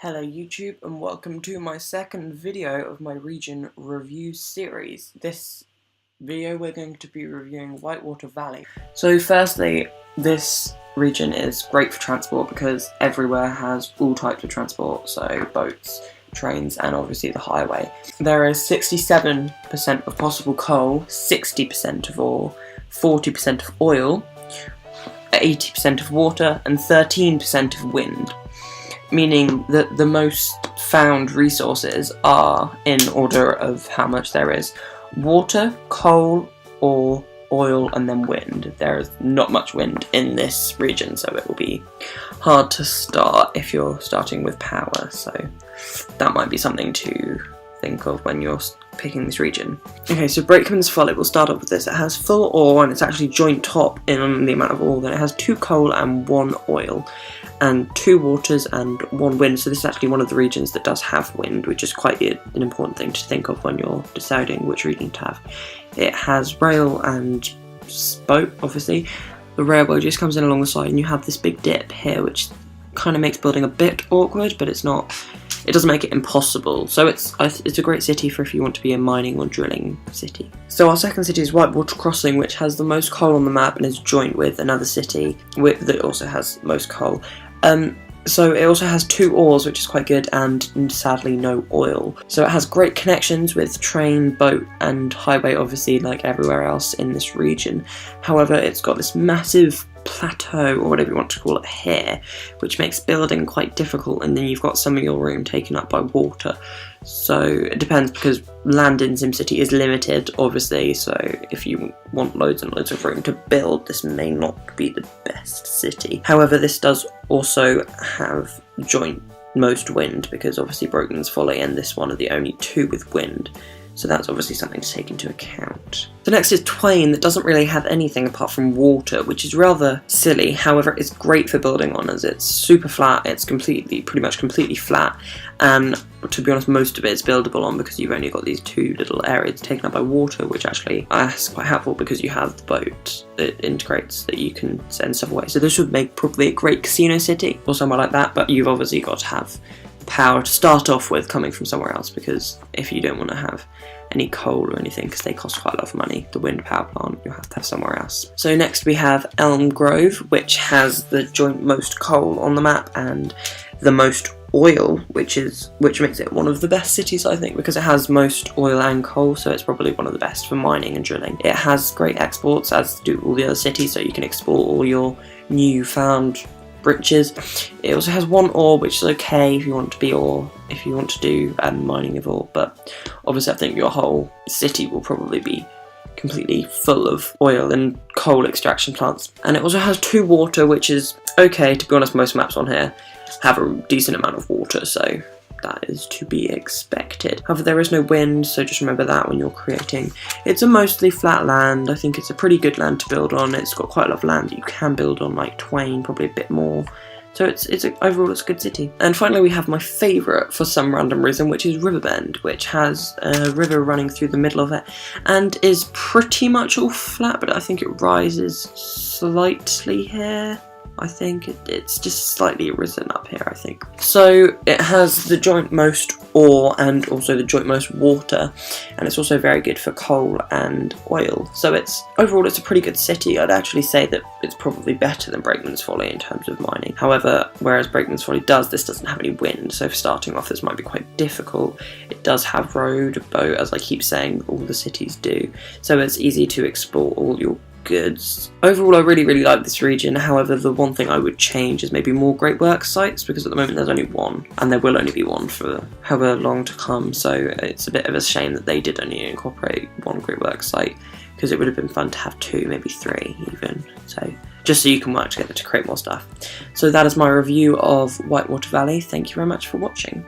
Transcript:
Hello YouTube and welcome to my second video of my region review series. This video we're going to be reviewing Whitewater Valley. So firstly, this region is great for transport because everywhere has all types of transport, so boats, trains and obviously the highway. There is 67% of possible coal, 60% of ore, 40% of oil, 80% of water and 13% of wind. Meaning that the most found resources are in order of how much there is: water, coal, ore, oil, and then wind. There is not much wind in this region, so it will be hard to start if you're starting with power, so that might be something to think of when you're picking this region. Okay, so Brakeman's Folly, we'll start off with this. It has full ore and it's actually joint top in the amount of ore. Then it has 2 coal and 1 oil, and 2 waters and 1 wind. So this is actually one of the regions that does have wind, which is quite an important thing to think of when you're deciding which region to have. It has rail and boat, obviously. The railway just comes in along the side and you have this big dip here, which kind of makes building a bit awkward, but it's not. It doesn't make it impossible, so it's a great city for if you want to be a mining or drilling city. So our second city is Whitewater Crossing, which has the most coal on the map and is joint with another city that also has most coal. So it also has 2 ores, which is quite good, and sadly no oil. So it has great connections with train, boat and highway, obviously like everywhere else in this region. However, it's got this massive plateau, or whatever you want to call it, here, which makes building quite difficult, and then you've got some of your room taken up by water. So it depends, because land in Simcity is limited, obviously, so if you want loads and loads of room to build, this may not be the best city. However, this does also have joint most wind, because obviously Brakeman's Folly and this one are the only 2 with wind. So that's obviously something to take into account. The next is Twain, that doesn't really have anything apart from water, which is rather silly. However, it's great for building on, as it's super flat, it's pretty much completely flat, and to be honest, most of it is buildable on because you've only got these 2 little areas taken up by water, which actually is quite helpful because you have the boat that integrates that you can send stuff away. So this would make probably a great casino city or somewhere like that, but you've obviously got to have power to start off with coming from somewhere else, because if you don't want to have any coal or anything, because they cost quite a lot of money, the wind power plant, you'll have to have somewhere else. So next we have Elm Grove, which has the joint most coal on the map and the most oil, which makes it one of the best cities, I think, because it has most oil and coal, so it's probably one of the best for mining and drilling. It has great exports, as do all the other cities, so you can export all your newfound riches. It also has 1 ore, which is okay if you want to do mining of ore, but obviously I think your whole city will probably be completely full of oil and coal extraction plants. And it also has 2 water, which is okay. To be honest, most maps on here have a decent amount of water, so that is to be expected. However, there is no wind, so just remember that when you're creating. It's a mostly flat land. I think it's a pretty good land to build on. It's got quite a lot of land that you can build on, like Twain, probably a bit more. So overall it's a good city. And finally we have my favourite for some random reason, which is Riverbend, which has a river running through the middle of it and is pretty much all flat, but I think it rises slightly here. I think it's just slightly risen up here, I think. So it has the joint most ore and also the joint most water, and it's also very good for coal and oil. So overall it's a pretty good city. I'd actually say that it's probably better than Brakeman's Folly in terms of mining. However, whereas Brakeman's Folly this doesn't have any wind, so for starting off this might be quite difficult. It does have road, boat, as I keep saying, all the cities do. So it's easy to export all your goods. Overall, I really like this region. However, the one thing I would change is maybe more great work sites, because at the moment there's only 1, and there will only be 1 for however long to come, so it's a bit of a shame that they did only incorporate 1 great work site, because it would have been fun to have 2, maybe 3 even, so just so you can work together to create more stuff. So that is my review of Whitewater Valley. Thank you very much for watching.